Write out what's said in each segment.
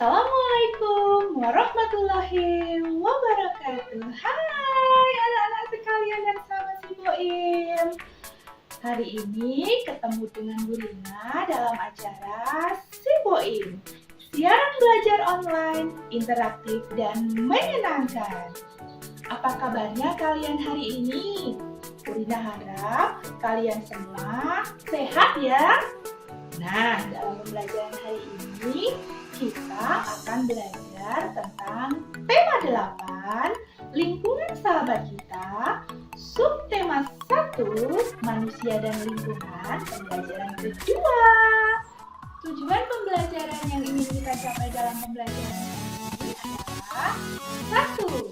Assalamualaikum warahmatullahi wabarakatuh. Hai anak-anak sekalian dan sahabat si Boim. Hari ini ketemu dengan Bu Rina dalam acara si Boim. Siaran belajar online, interaktif dan menyenangkan. Apa kabarnya kalian hari ini? Bu Rina harap kalian semua sehat ya. Nah, dalam pembelajaran hari ini kita akan belajar tentang tema 8, lingkungan sahabat kita, subtema 1, manusia dan lingkungan, pembelajaran kedua. Tujuan pembelajaran yang ingin kita capai dalam pembelajaran ini adalah 1.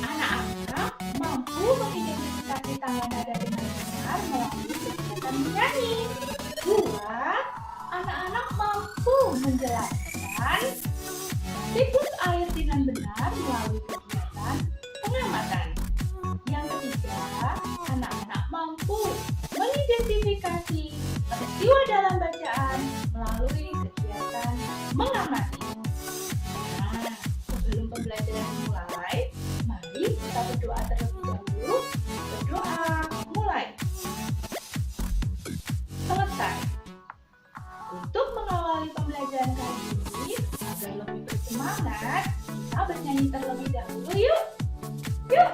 Anak-anak mampu mengidentifikasi tangga nada dengan benar melalui kegiatan menyanyi. 2. Anak-anak mampu menjelaskan siklus air dengan benar melalui kegiatan pengamatan. Yang ketiga, anak-anak mampu mengidentifikasi peristiwa dalam bacaan melalui kegiatan mengamati. Nah, sebelum pembelajaran dimulai, mari kita berdoa terlebih dahulu. Berdoa, mulai. Selesai. Untuk mengawali pembelajaran kali ini, agar lebih bersemangat, kita bernyanyi terlebih dahulu yuk. Yuk!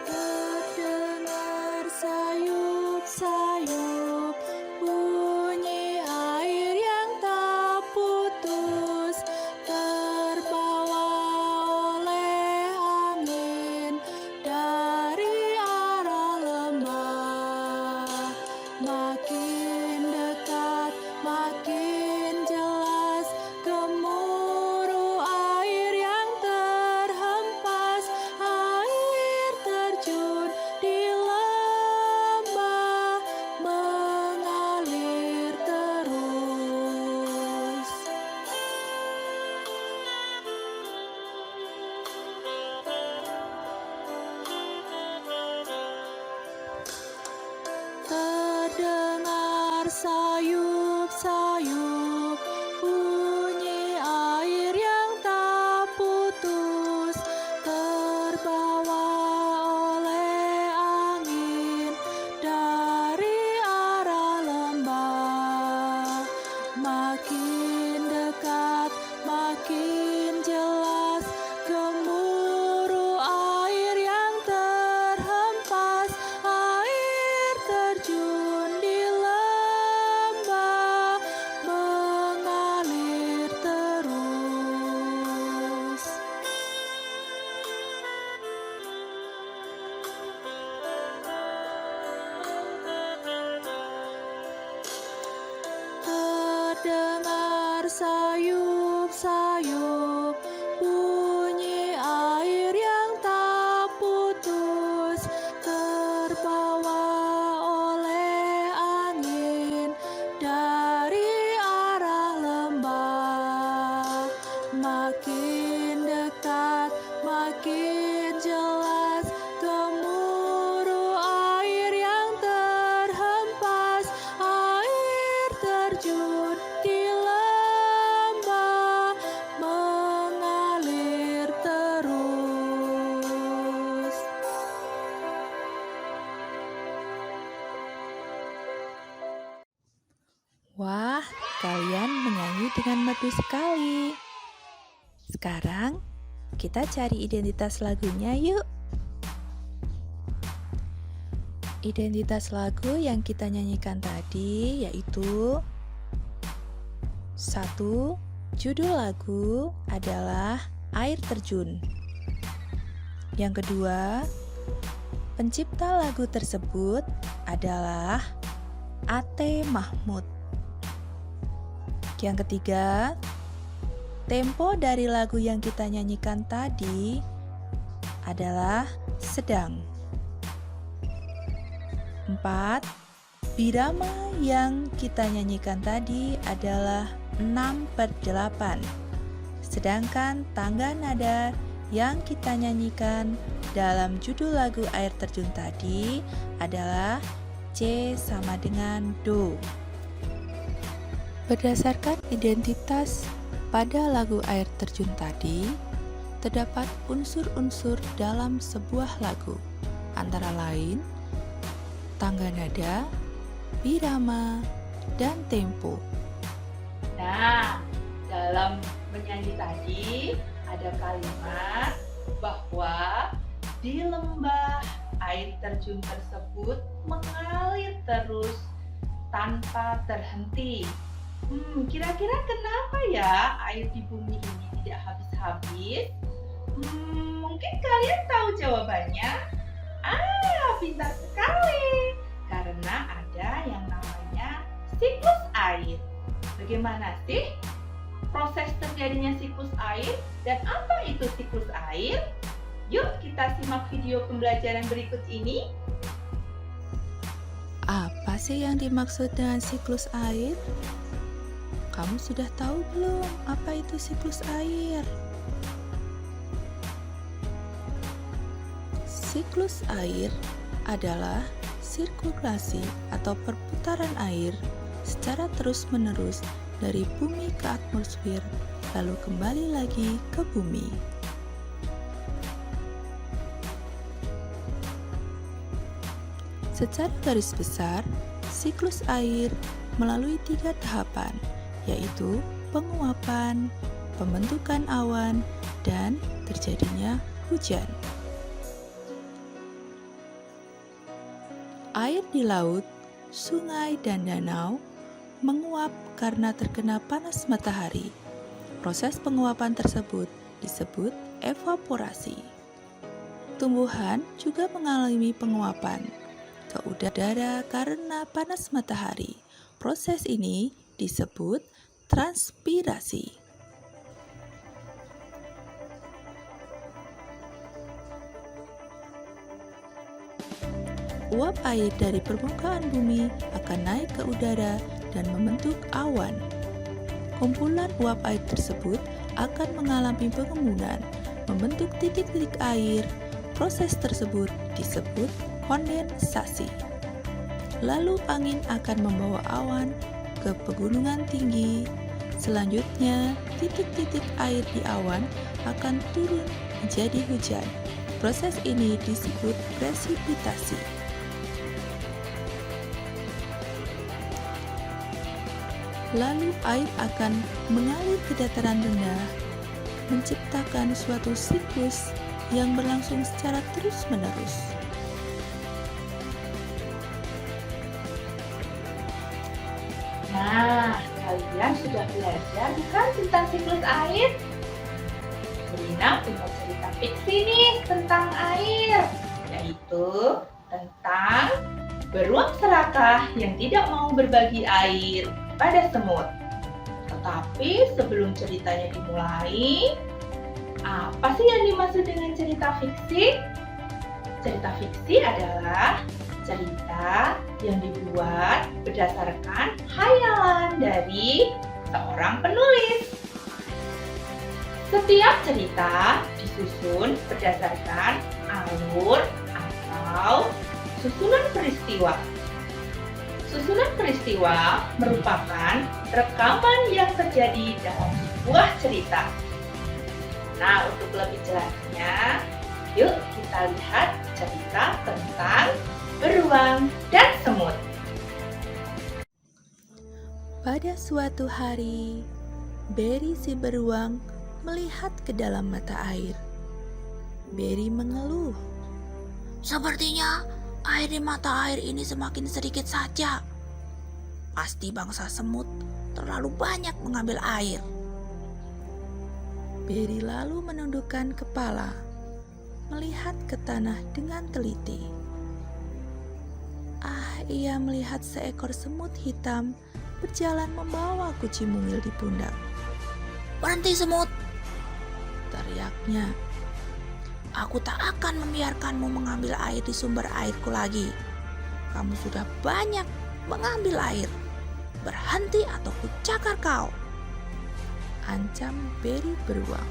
Terdengar sayup-sayup bunyi air yang tak putus, terbawa oleh angin dari arah lembah. Makin dekat, makin jelas gemuruh air yang terhempas, air terjun di lembah, mengalir terus. Terdengar sayup-sayup bunyi air yang tak putus, terbawa oleh angin dari arah lembah. Makin dekat, makin jelas gemuruh air yang terhempas, air terjun di lembah, mengalir terus. Terdengar sayup-sayup bunyi air yang tak putus, terbawa oleh angin dari arah lembah. Makin dekat, makin jelas gemuruh air yang terhempas, air terjun di lembah, mengalir terus. Wah, kalian menyanyi dengan merdu sekali. Sekarang kita cari identitas lagunya yuk. Identitas lagu yang kita nyanyikan tadi yaitu 1. Judul lagu adalah Air Terjun. Yang kedua, pencipta lagu tersebut adalah A.T. Mahmud. Yang ketiga, tempo dari lagu yang kita nyanyikan tadi adalah sedang. 4. Birama yang kita nyanyikan tadi adalah 6/8. Sedangkan tangga nada yang kita nyanyikan dalam judul lagu Air Terjun tadi adalah C sama dengan Do. Berdasarkan identitas pada lagu Air Terjun tadi, terdapat unsur-unsur dalam sebuah lagu, antara lain tangga nada, birama, dan tempo. Nah, dalam menyanyi tadi ada kalimat bahwa di lembah air terjun tersebut mengalir terus tanpa terhenti. Kira-kira kenapa ya air di bumi ini tidak habis-habis? Mungkin kalian tahu jawabannya? Pintar sekali. Karena ada yang namanya siklus air. Bagaimana sih proses terjadinya siklus air dan apa itu siklus air? Yuk kita simak video pembelajaran berikut ini. Apa sih yang dimaksud dengan siklus air? Kamu sudah tahu belum apa itu siklus air? Siklus air adalah sirkulasi atau perputaran air secara terus-menerus dari bumi ke atmosfer, lalu kembali lagi ke bumi. Secara garis besar, siklus air melalui 3 tahapan, yaitu penguapan, pembentukan awan, dan terjadinya hujan. Air di laut, sungai, dan danau menguap karena terkena panas matahari. Proses penguapan tersebut disebut evaporasi. Tumbuhan juga mengalami penguapan ke udara karena panas matahari. Proses ini disebut transpirasi. Uap air dari permukaan bumi akan naik ke udara dan membentuk awan. Kumpulan uap air tersebut akan mengalami pengembunan, membentuk titik-titik air. Proses tersebut disebut kondensasi. Lalu angin akan membawa awan ke pegunungan tinggi. Selanjutnya, titik-titik air di awan akan turun menjadi hujan. Proses ini disebut presipitasi. Lalu air akan mengalir ke dataran rendah, menciptakan suatu siklus yang berlangsung secara terus-menerus. Nah, kalian sudah belajar bukan tentang siklus air? Lina punya cerita fiksi nih tentang air, yaitu tentang beruang serakah yang tidak mau berbagi air pada semut. Tetapi sebelum ceritanya dimulai, apa sih yang dimaksud dengan cerita fiksi? Cerita fiksi adalah cerita yang dibuat berdasarkan khayalan dari seorang penulis. Setiap cerita disusun berdasarkan alur atau susunan peristiwa. Susunan peristiwa merupakan rekaman yang terjadi dalam sebuah cerita. Nah, untuk lebih jelasnya, yuk kita lihat cerita tentang beruang dan semut. Pada suatu hari, Berry si beruang melihat ke dalam mata air. Berry mengeluh. Sepertinya air di mata air ini semakin sedikit saja. Pasti bangsa semut terlalu banyak mengambil air. Berry lalu menundukkan kepala, melihat ke tanah dengan teliti. Ia melihat seekor semut hitam berjalan membawa kucing mungil di pundak. Berhenti semut, teriaknya. aku tak akan membiarkanmu mengambil air di sumber airku lagi. Kamu sudah banyak mengambil air. Berhenti atau kucakar kau. Ancam Berry beruang.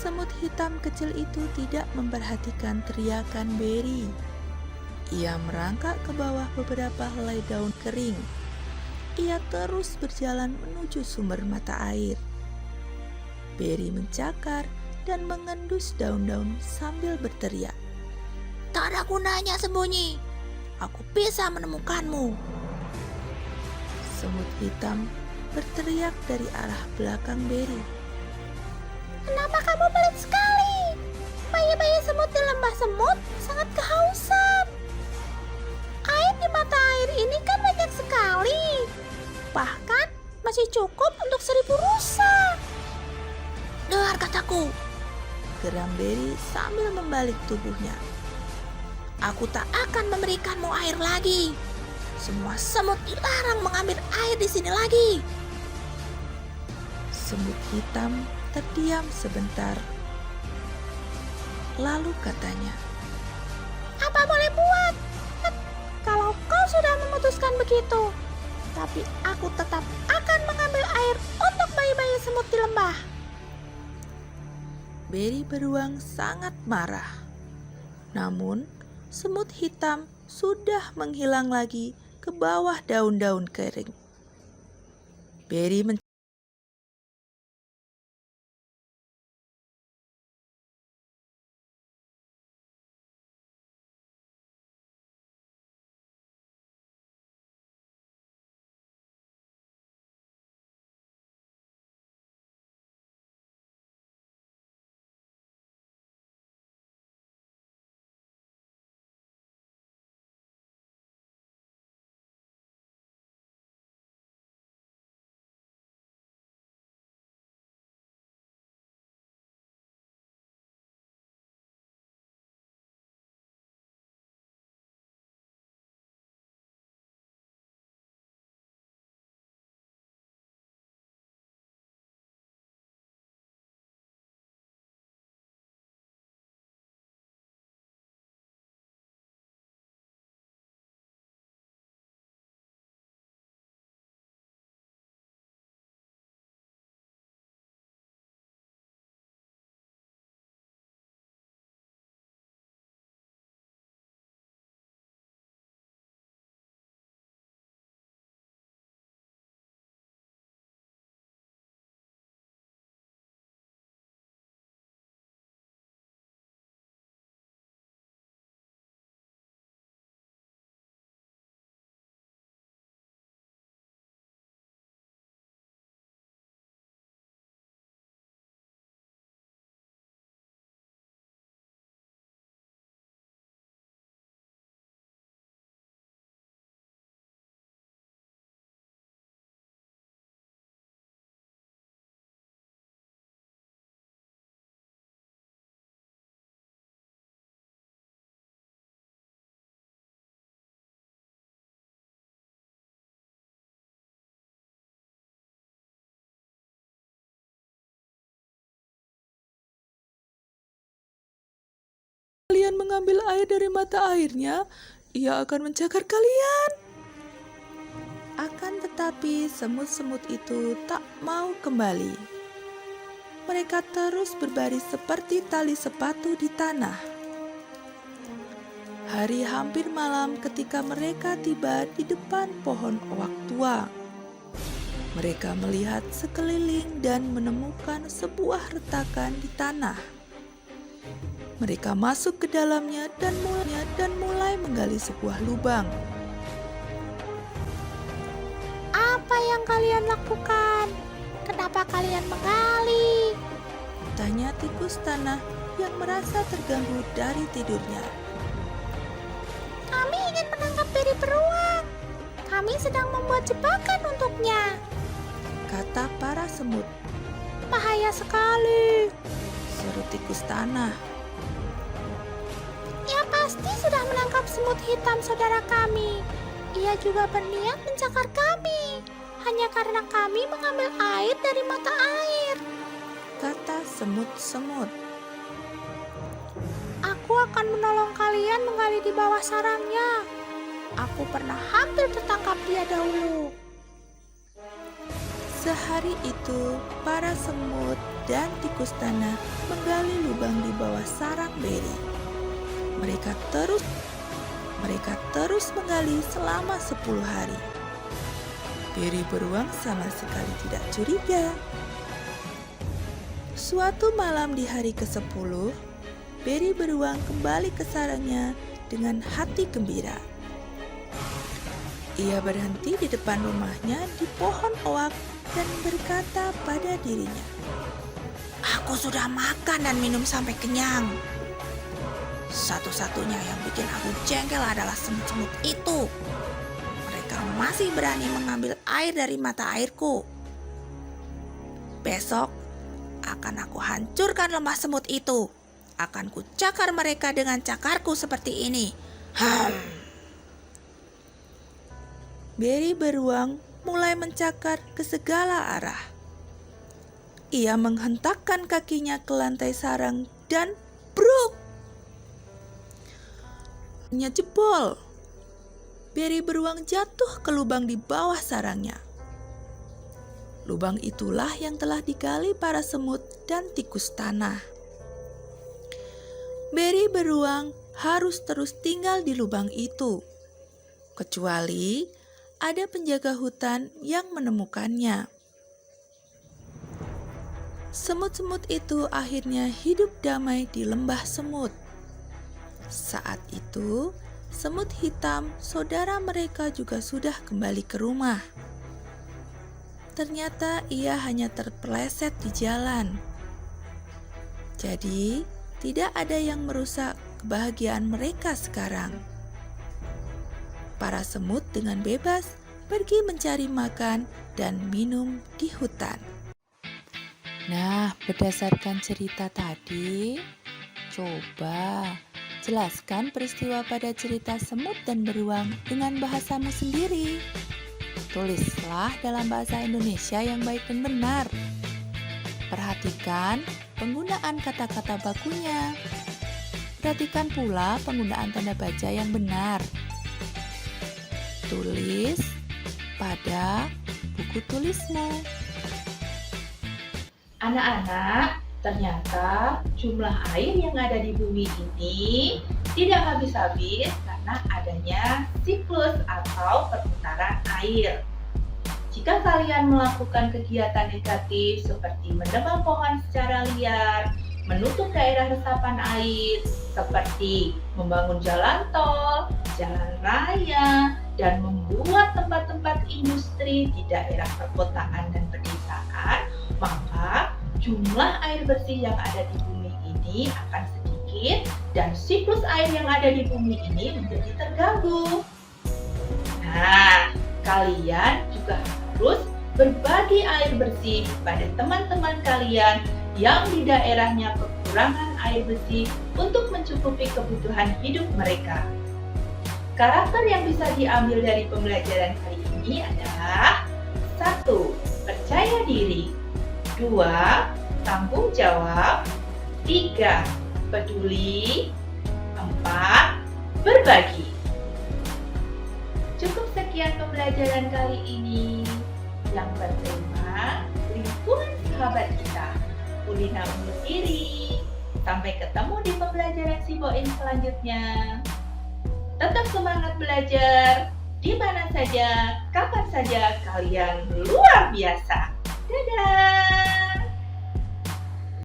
Semut hitam kecil itu tidak memperhatikan teriakan Berry. Ia merangkak ke bawah beberapa helai daun kering. Ia terus berjalan menuju sumber mata air. Berry mencakar dan mengendus daun-daun sambil berteriak. Tak ada gunanya sembunyi. Aku bisa menemukanmu. Semut hitam berteriak dari arah belakang Berry. Kenapa kamu pelit sekali? Bayi-bayi semut di lembah semut sangat kehausan. Air di mata air ini kan banyak sekali. Bahkan masih cukup untuk 1000 rusa. Dengar kataku, Geram Berry sambil membalik tubuhnya. aku tak akan memberikanmu air lagi. Semua semut dilarang mengambil air di sini lagi. Semut hitam terdiam sebentar. Lalu katanya, Apa boleh buat? Kalau kau sudah memutuskan begitu. Tapi aku tetap akan mengambil air untuk bayi-bayi semut di lembah. Berry beruang sangat marah. Namun, semut hitam sudah menghilang lagi ke bawah daun-daun kering. Berry kalian mengambil air dari mata airnya, ia akan mencakar kalian. Akan tetapi semut-semut itu tak mau kembali. Mereka terus berbaris seperti tali sepatu di tanah. Hari hampir malam ketika mereka tiba di depan pohon oak tua. Mereka melihat sekeliling dan menemukan sebuah retakan di tanah. Mereka masuk ke dalamnya dan mulai menggali sebuah lubang. Apa yang kalian lakukan? Kenapa kalian menggali? Tanya tikus tanah yang merasa terganggu dari tidurnya. Kami ingin menangkap Berry beruang. Kami sedang membuat jebakan untuknya. Kata para semut. Bahaya sekali. Seru tikus tanah. Ia pasti sudah menangkap semut hitam saudara kami. Ia juga berniat mencakar kami. Hanya karena kami mengambil air dari mata air. Kata semut-semut. Aku akan menolong kalian menggali di bawah sarangnya. Aku pernah hampir tertangkap dia dahulu. Sehari itu para semut dan tikus tanah menggali lubang di bawah sarang Berry. Mereka terus menggali selama 10 hari. Berry beruang sama sekali tidak curiga. Suatu malam di hari ke-10, Berry beruang kembali ke sarangnya dengan hati gembira. Ia berhenti di depan rumahnya di pohon oak dan berkata pada dirinya, "Aku sudah makan dan minum sampai kenyang. Satu-satunya yang bikin aku jengkel adalah semut-semut itu. Mereka masih berani mengambil air dari mata airku. Besok akan aku hancurkan lembah semut itu. Akan kucakar mereka dengan cakarku seperti ini." Berry beruang mulai mencakar ke segala arah. Ia menghentakkan kakinya ke lantai sarang dan bruk! Nya jebol. Berry beruang jatuh ke lubang di bawah sarangnya. Lubang itulah yang telah digali para semut dan tikus tanah. Berry beruang harus terus tinggal di lubang itu, kecuali ada penjaga hutan yang menemukannya. Semut-semut itu akhirnya hidup damai di lembah semut. Saat itu, semut hitam, saudara mereka juga sudah kembali ke rumah. Ternyata ia hanya terpeleset di jalan. Jadi, tidak ada yang merusak kebahagiaan mereka sekarang. Para semut dengan bebas pergi mencari makan dan minum di hutan. Nah, berdasarkan cerita tadi, coba jelaskan peristiwa pada cerita semut dan beruang dengan bahasamu sendiri. Tulislah dalam bahasa Indonesia yang baik dan benar. Perhatikan penggunaan kata-kata bakunya. Perhatikan pula penggunaan tanda baca yang benar. Tulis pada buku tulismu. Anak-anak, ternyata jumlah air yang ada di bumi ini tidak habis-habis karena adanya siklus atau perputaran air. Jika kalian melakukan kegiatan negatif seperti menebang pohon secara liar, menutup daerah resapan air seperti membangun jalan tol, jalan raya, dan membuat tempat-tempat industri di daerah perkotaan dan pedesaan, maka jumlah air bersih yang ada di bumi ini akan sedikit dan siklus air yang ada di bumi ini menjadi terganggu. Nah, kalian juga harus berbagi air bersih pada teman-teman kalian yang di daerahnya kekurangan air bersih untuk mencukupi kebutuhan hidup mereka. Karakter yang bisa diambil dari pembelajaran kali ini adalah 1. Percaya diri, 2. Tanggung jawab, 3. Peduli, 4. Berbagi. Cukup sekian pembelajaran kali ini yang bertema lingkungan sahabat kita. Ulina undur diri. Sampai ketemu di pembelajaran Siboin selanjutnya. Tetap semangat belajar, di mana saja, kapan saja kalian luar biasa. Dadah!